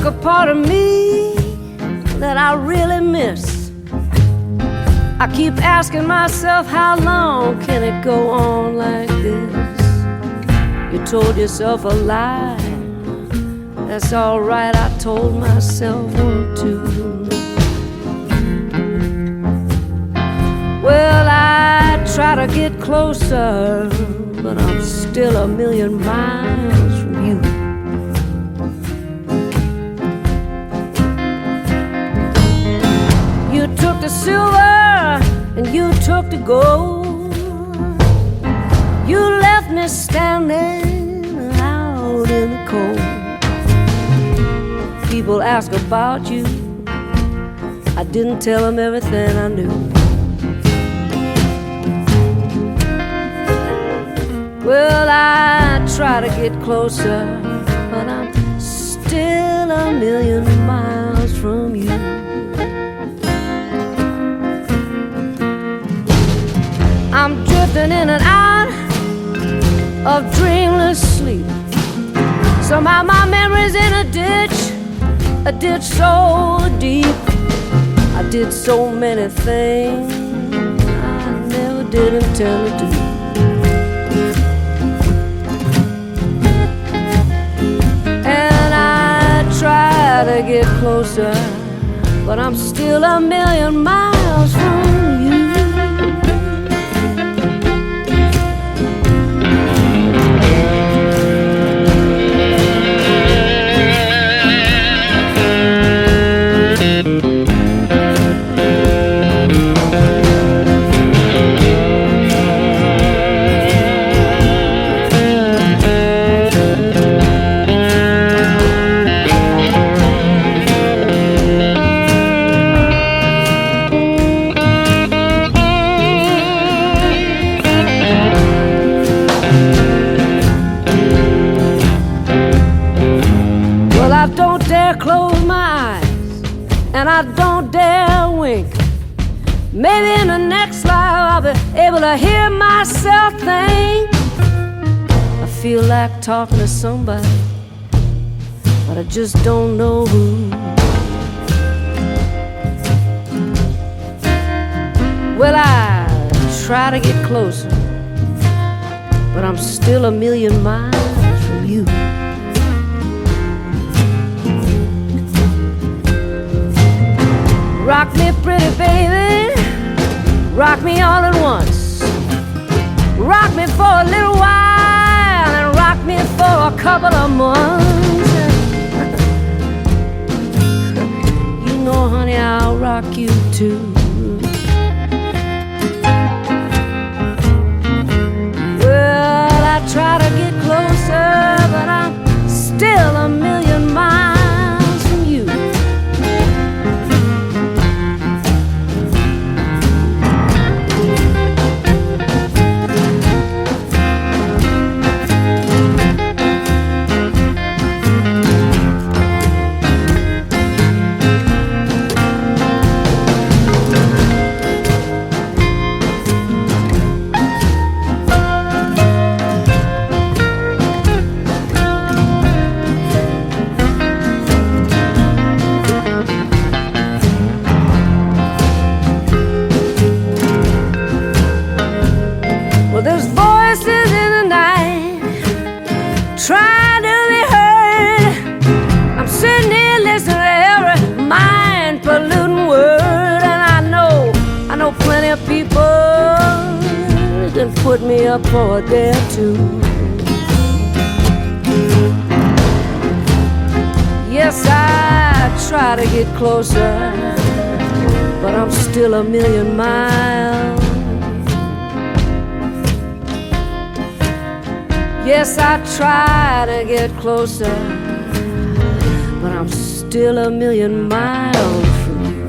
a part of me that I really miss. I keep asking myself, how long can it go on like this? You told yourself a lie. That's alright, I told myself one too. Well, I try to get closer, but I'm still a million miles from you. You took the silver and you took the gold. You left me standing out in the cold. People ask about you, I didn't tell them everything I knew. Well, I try to get closer, but I'm still a million miles from you. I'm drifting in and out of dreamless sleep. Somehow my memory's in a ditch so deep. I did so many things I never did intend to do. And I try to get closer, but I'm still a million miles from you. And I don't dare wink. Maybe in the next life I'll be able to hear myself think. I feel like talking to somebody, but I just don't know who. Well, I try to get closer, but I'm still a million miles from you. Rock me pretty baby, rock me all at once. Rock me for a little while and rock me for a couple of months. You know honey, I'll rock you too. Well, I try to get closer, but I'm still a million miles from you. Put me up for a day or two. Yes, I try to get closer, but I'm still a million miles. Yes, I try to get closer, but I'm still a million miles from you.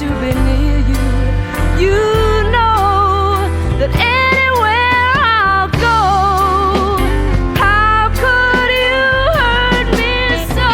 to be near you. You know that anywhere I'll go. How could you hurt me so?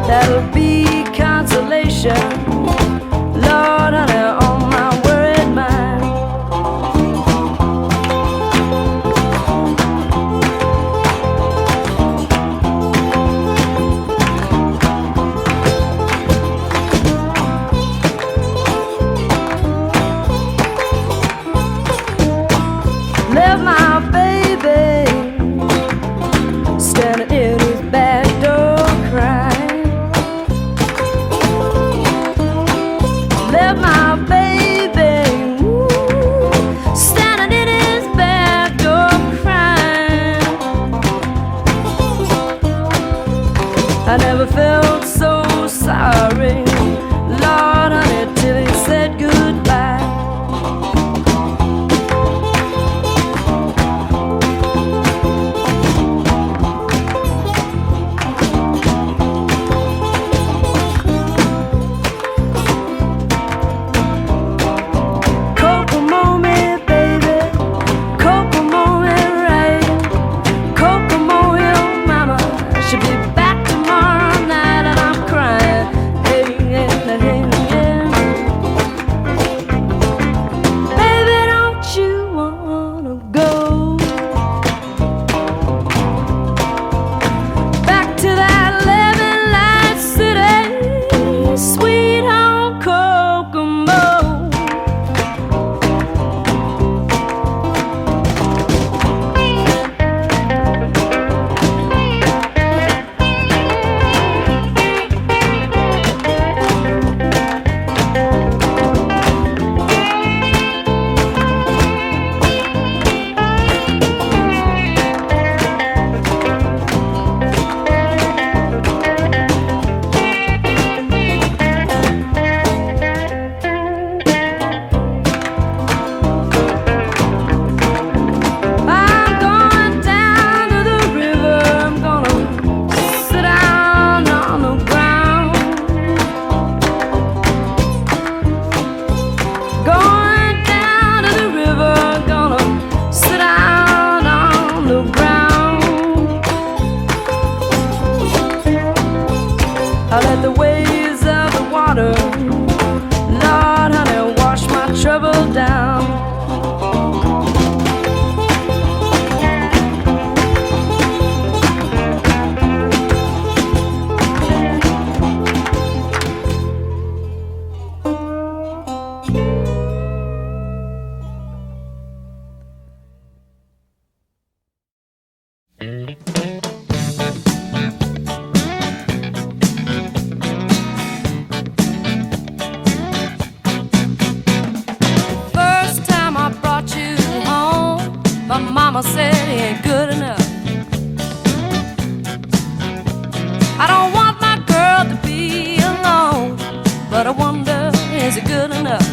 That'll be consolation, Lord, honey, on my worried mind. Left my baby standing in his back door crying. Left my baby standing in his back door crying. I never felt so sorry, Lord, honey, till he said goodbye. I let the waves of the water, Lord, honey, wash my mama said he ain't good enough. I don't want my girl to be alone, but I wonder, is it good enough?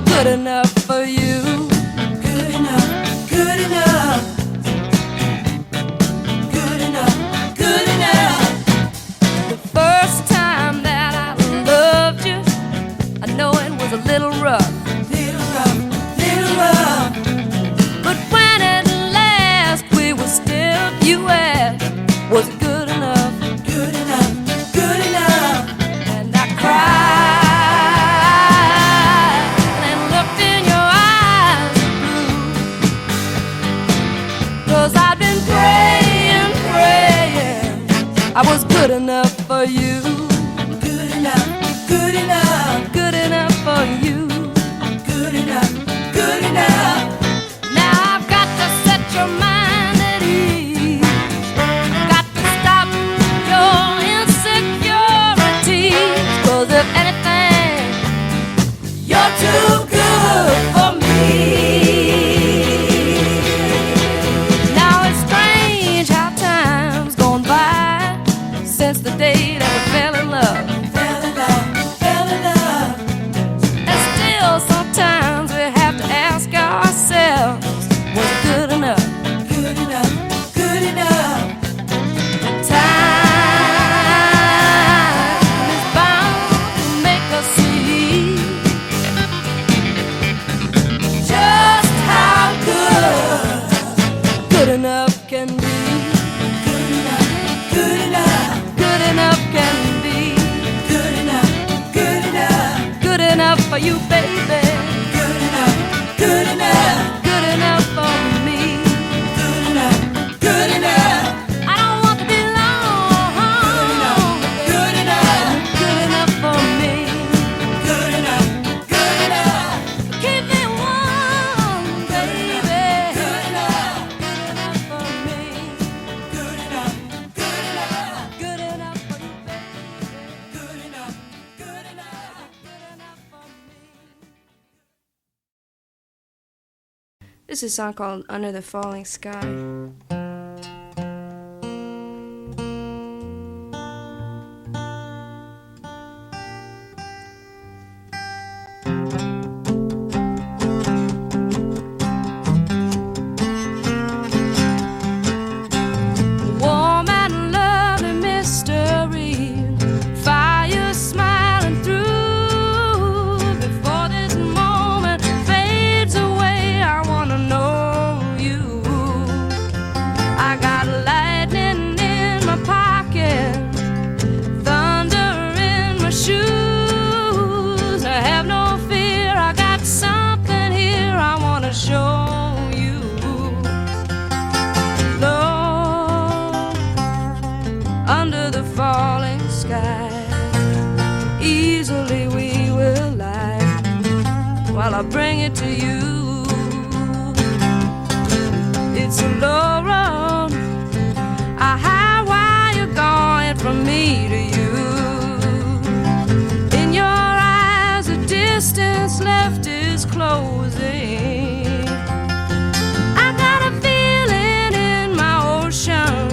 Good enough for you. Good enough, good enough. Good enough, good enough. The first time that I loved you, I know it was a little rough. Little rough, little rough. But when at last we were still, you asked, was it good enough? Good enough, good enough. And I cried. I was good enough for you. Good enough, good enough. Good enough for you. Good enough, good enough. Now I've got to set your mind at ease. Got to stop your insecurities. 'Cause if anything, you're too good for me. Now it's strange how time's gone by since the day that we fell in love. Fell in love, fell in love. And still sometimes we have to ask ourselves, was it good enough? Good enough, good enough. Time is bound to make us see just how good enough can be. Good enough, good enough. Good enough can be. Good enough, good enough. Good enough for you, baby. Good enough, good enough. Good enough for me. Good enough, good enough. I don't want to be long. Good enough, good enough for me. Good enough, good enough. Keep me warm, baby. Good enough, good enough for me. Good enough, good enough. Good enough for you, baby. Good enough, good enough. Good enough for me. This is a song called Under the Falling Sky. Warm and lovely mystery, fire smiling through. Before this moment fades away, I wanna know you. I got lightning in my pocket, thunder in my shoes. I have no fear, I got something here I wanna show you. Lord, under the falling sky, easily we will lie while I bring it to you. It's a low road, a high wire you're going from me to you. In your eyes, the distance left is closing. I got a feeling in my ocean,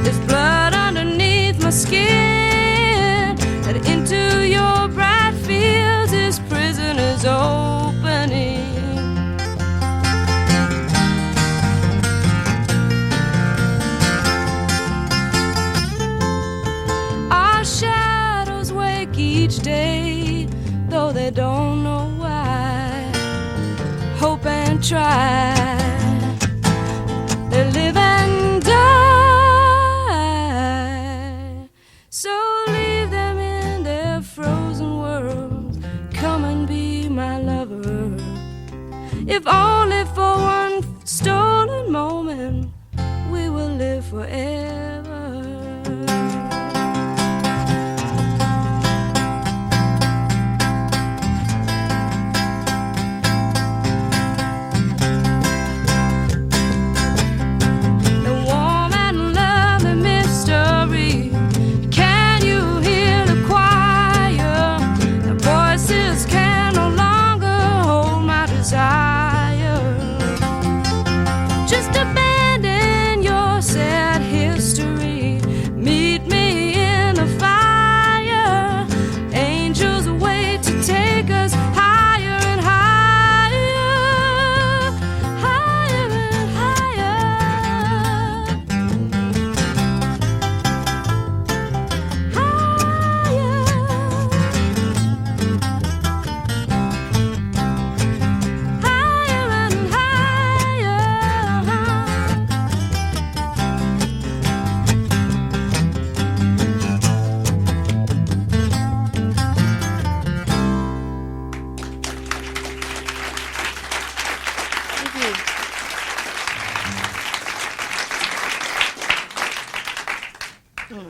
there's blood underneath my skin, that into your bright fields this prison is opening. Our shadows wake each day, though they don't know why. Hope and try, they live and die. So leave them in their frozen world. Come and be my lover, if only for one stolen moment. We will live forever.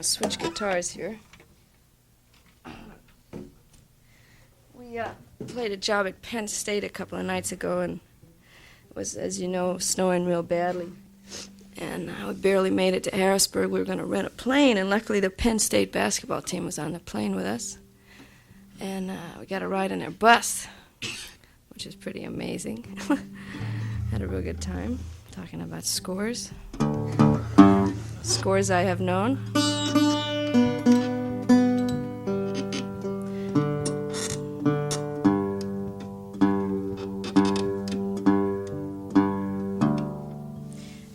gonna switch guitars here. We played a job at Penn State a couple of nights ago, and it was, as you know, snowing real badly. And we barely made it to Harrisburg. We were going to rent a plane, and luckily the Penn State basketball team was on the plane with us. And we got a ride in their bus, which is pretty amazing. Had a real good time talking about scores. Scores I have known.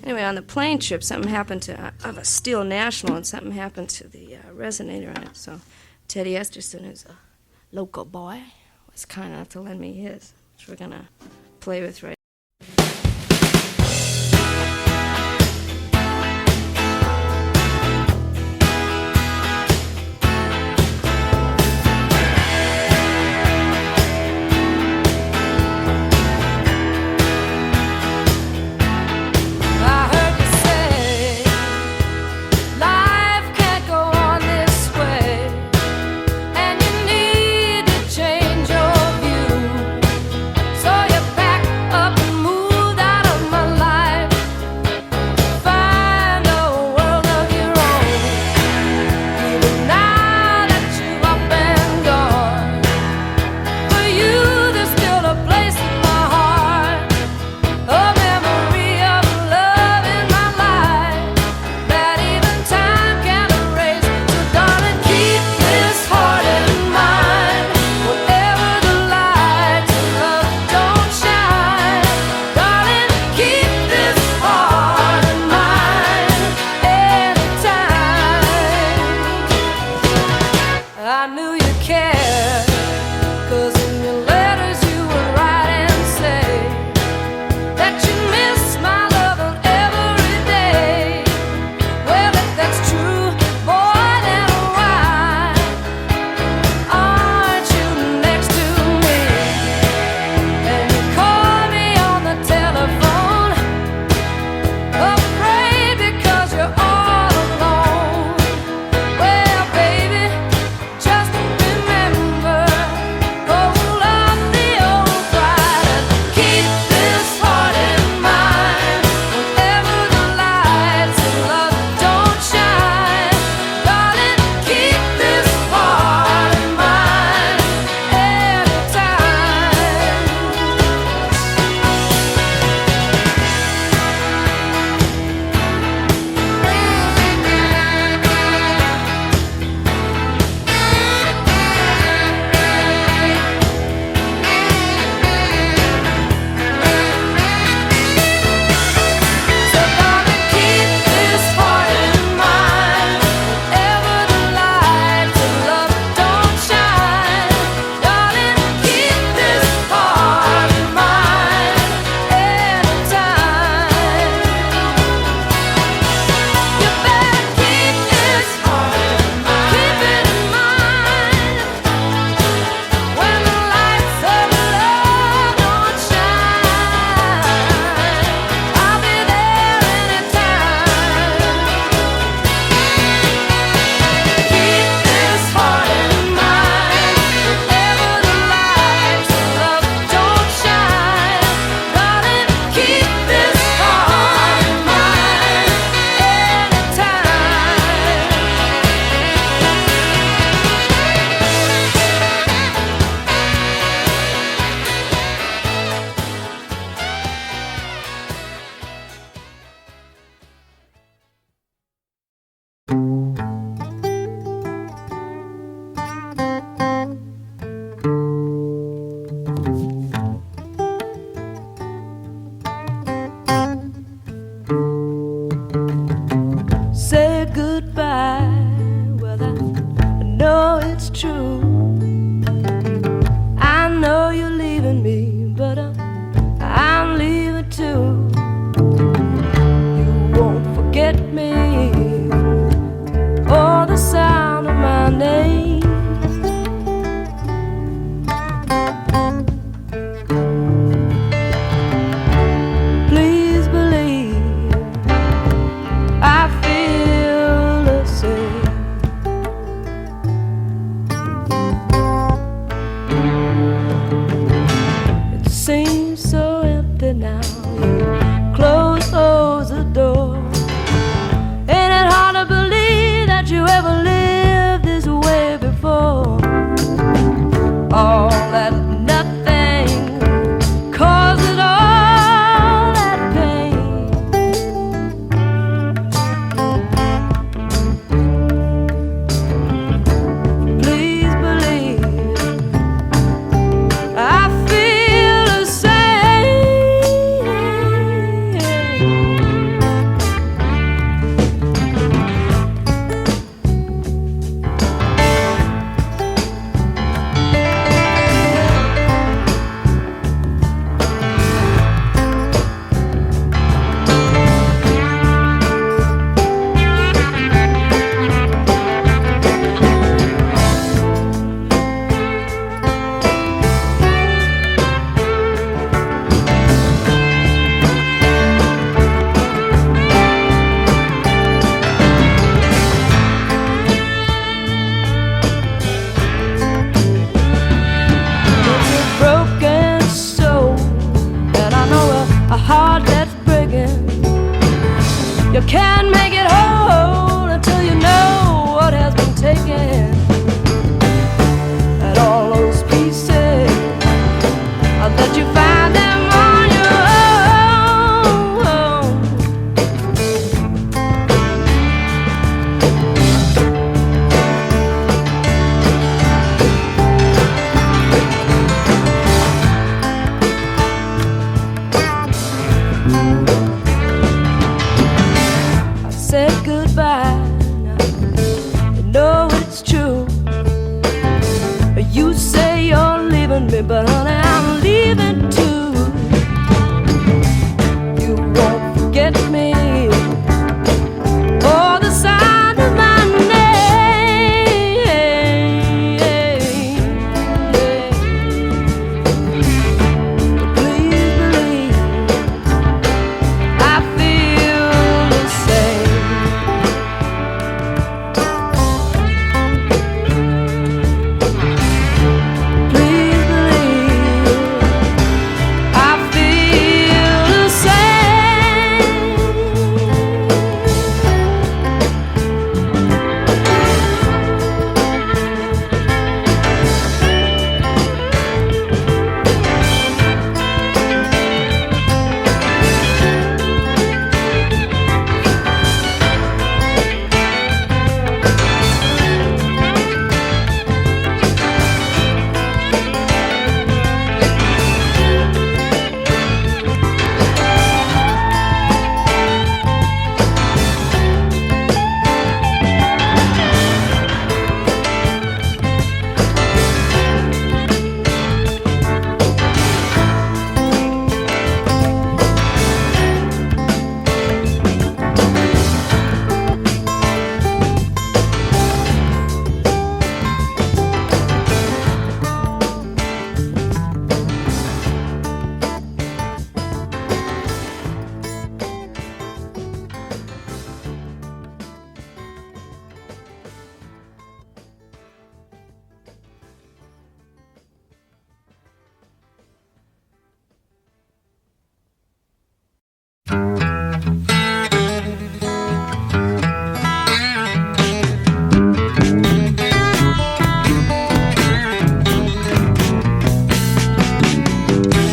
Anyway, on the plane trip, something happened to, I have a Steel National, and something happened to the resonator on it. So Teddy Esterson, who's a local boy, was kind enough to lend me his, which we're going to play with right now. Up me, but honey, I'm leaving too. You won't forget me or the sound of my name. Please believe I feel the same. Please believe I feel the same.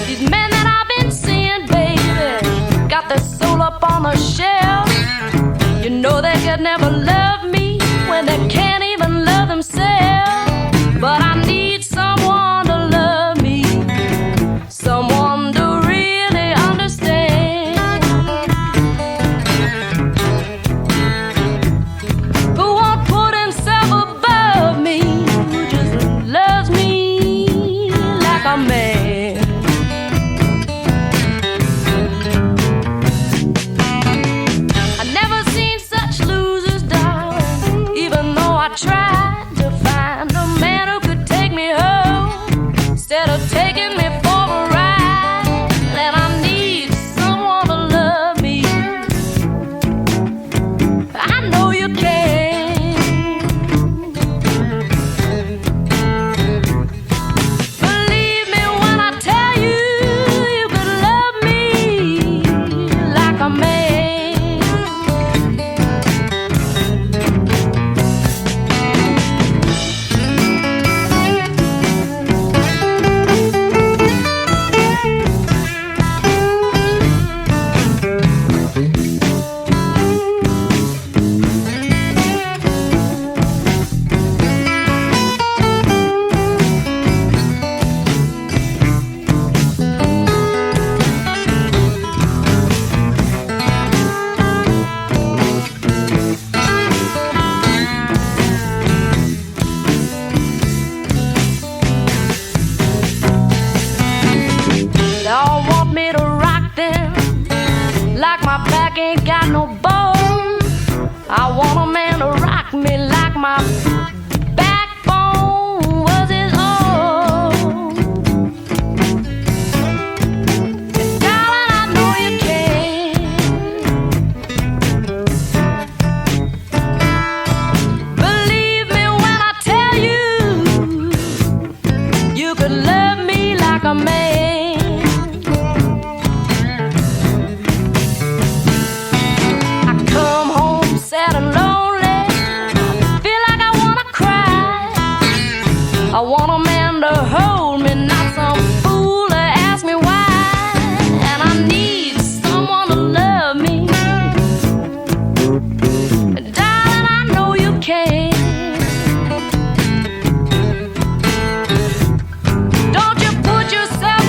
These men that I've been seeing, baby, got their soul up on a shelf. You know they could never love me when they can't even love themselves. But I need someone to love me, someone to really understand, who won't put himself above me, who just loves me like a man. I never seen such losers, darling, even though I tried to find a man who could take me home instead of taking me for a ride. And I need someone to love me. I know you can. Believe me when I tell you, you could love me like a man. They all want me to rock them like my back ain't got no bone. I want a man to rock me like my backbone was his own. And darling, I know you can. Believe me when I tell you, you could love me like a man. I come home sad and lonely, feel like I wanna cry. I want a man to hold me, not some fool to ask me why. And I need someone to love me. Darling, I know you can. Don't you put yourself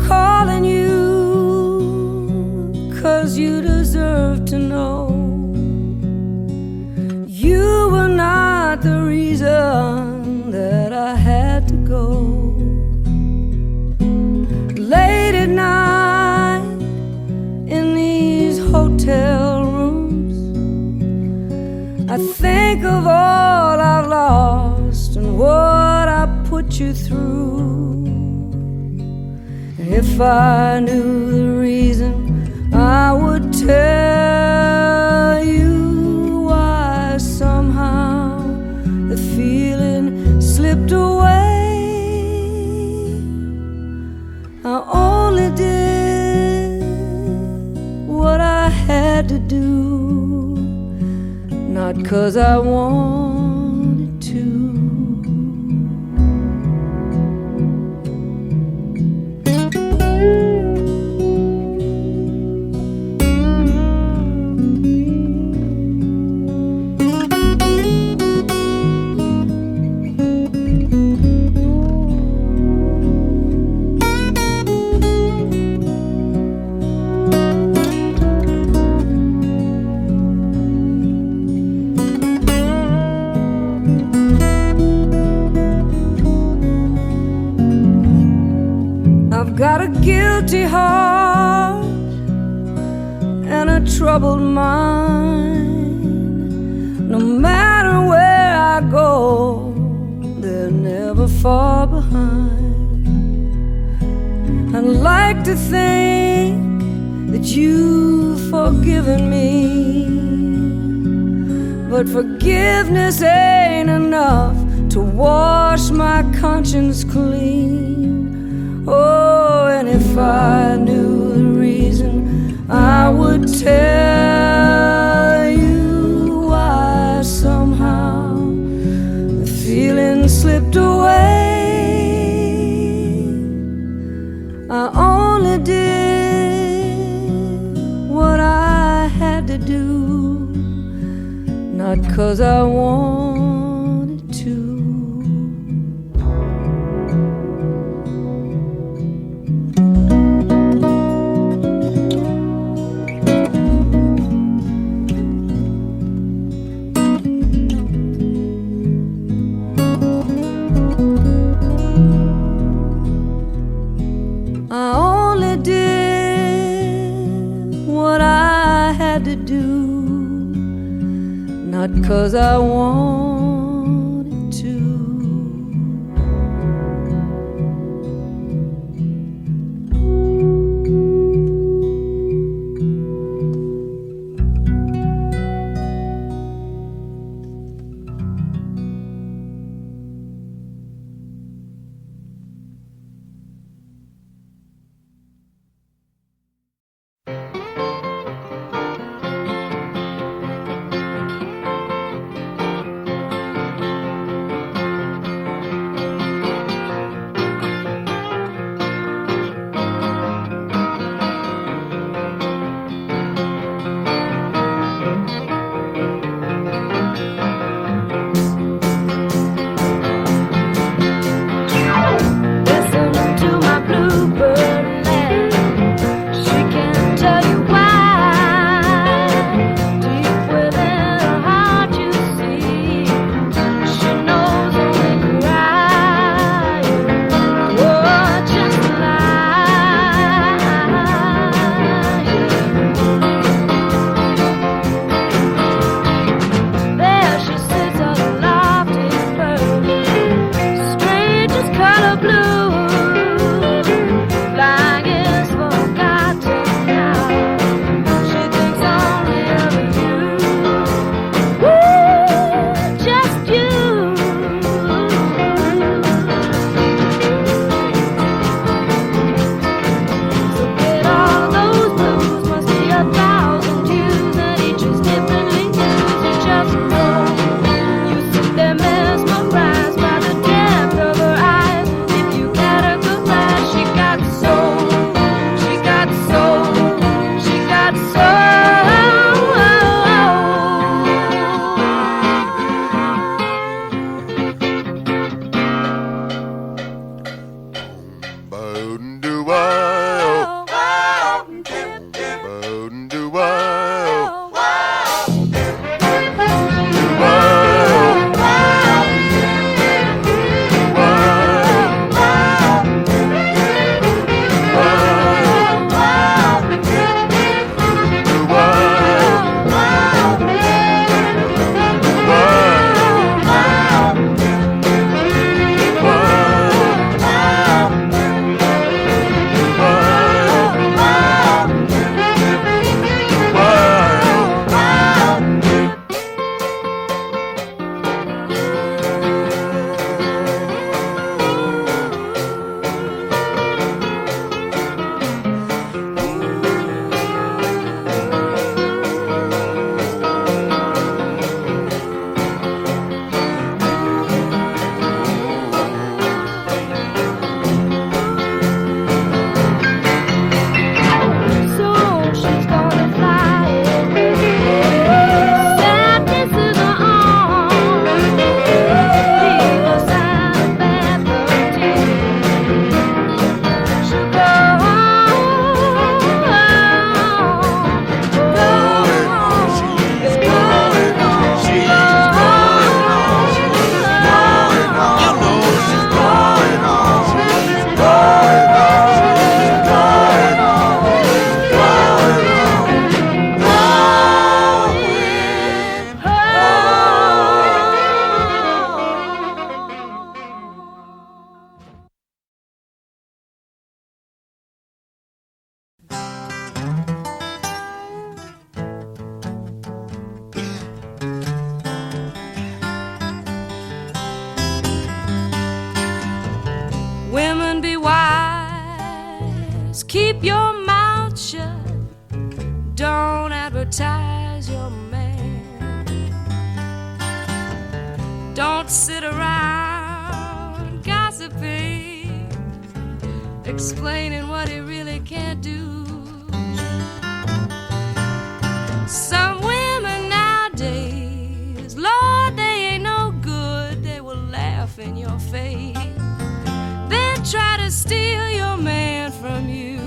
calling you 'cause you deserve to know you were not the reason that I had to go. Late at night in these hotel rooms, I think of all I've lost and what I put you through. If I knew the reason, I would tell you why somehow the feeling slipped away. I only did what I had to do, not 'cause I wanted to. I've got a guilty heart and a troubled mind. No matter where I go, they're never far behind. I'd like to think that you've forgiven me, but forgiveness ain't enough to wash my conscience clean. Oh, and if I knew the reason, I would tell you why somehow the feeling slipped away. I only did what I had to do, not 'cause I wanted to. I only did what I had to do, not 'cause I wanted to. keep your mouth shut. Don't advertise your man. Don't sit around gossiping, explaining what he really can't do. Some women nowadays, Lord, they ain't no good. They will laugh in your face, then try to steal your man from you.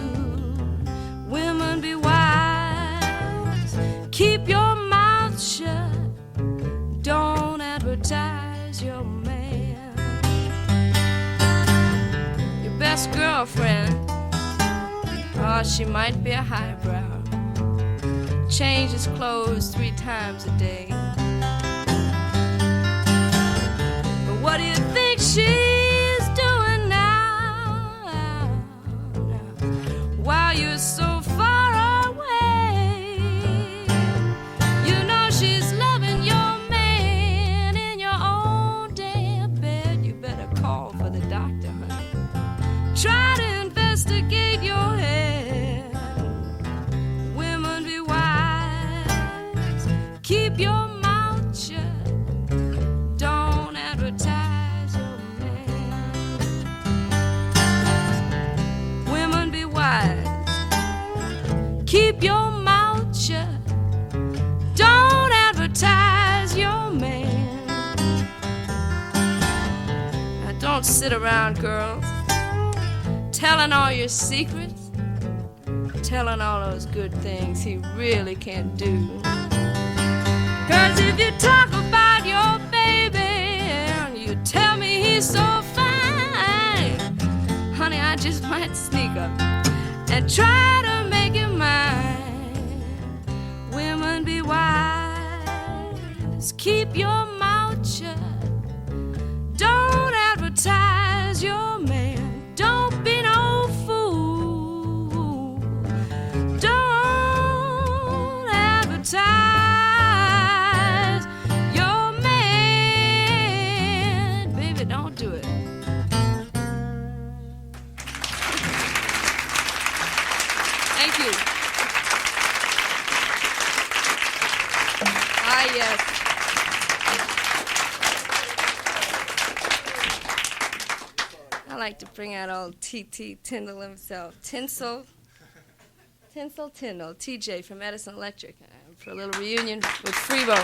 Women, be wise. Keep your mouth shut. Don't advertise your man. Your best girlfriend, oh, she might be a highbrow. Changes clothes 3 times a day. But what do you think she's doing now? While you're so far away, you know she's loving your man in your own damn bed. You better call for the doctor, honey. Try to investigate your head. Women, be wise. Keep your mouth shut. Don't advertise your man. Women, be wise. Keep your mouth shut. Don't advertise your man. Now don't sit around, girls, telling all your secrets, telling all those good things he really can't do. 'Cause if you talk about your baby and you tell me he's so fine, honey, I just might sneak up and try to make him mine. Women, be wise. Keep your mouth shut. Don't advertise your man. Don't be no fool. Don't advertise your man. Baby, don't do it. Thank you. Ah, yes. I like to bring out old T.T. Tyndall himself. Tinsel Tyndall, TJ from Edison Electric, for a little reunion with Freebo.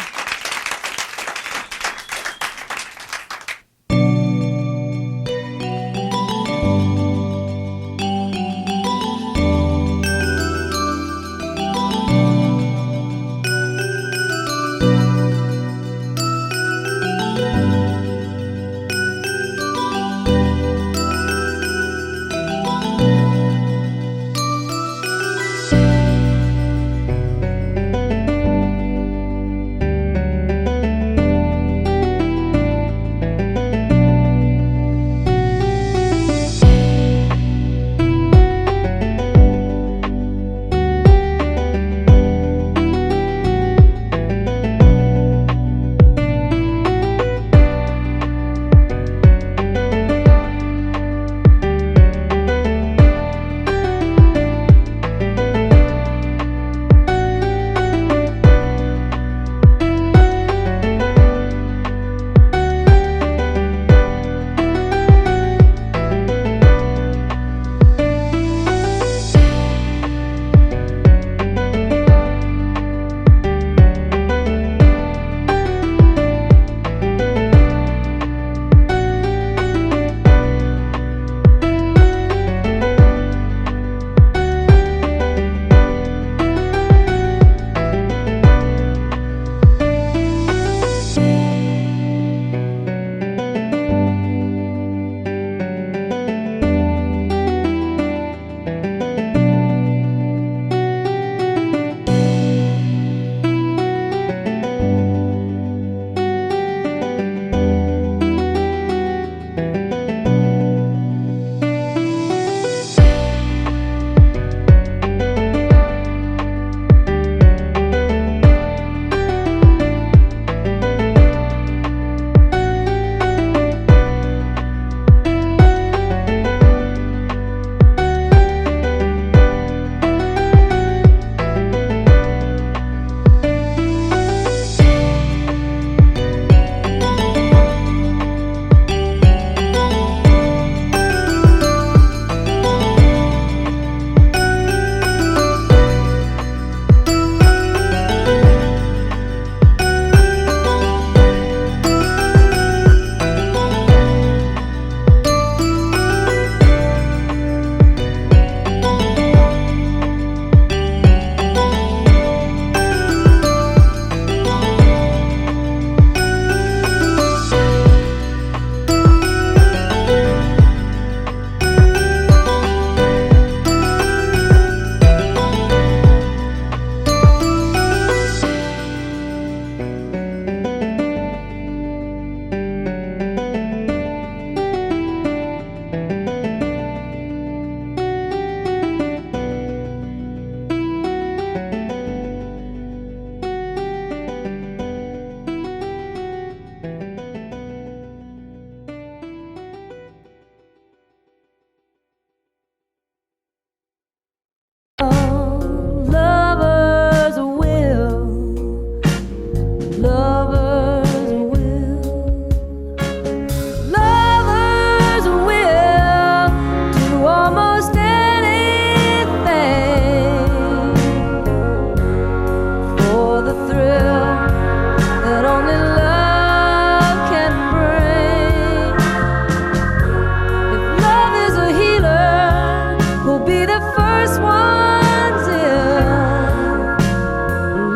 first ones in.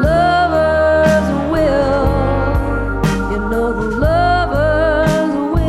Lovers will, you know the lovers will.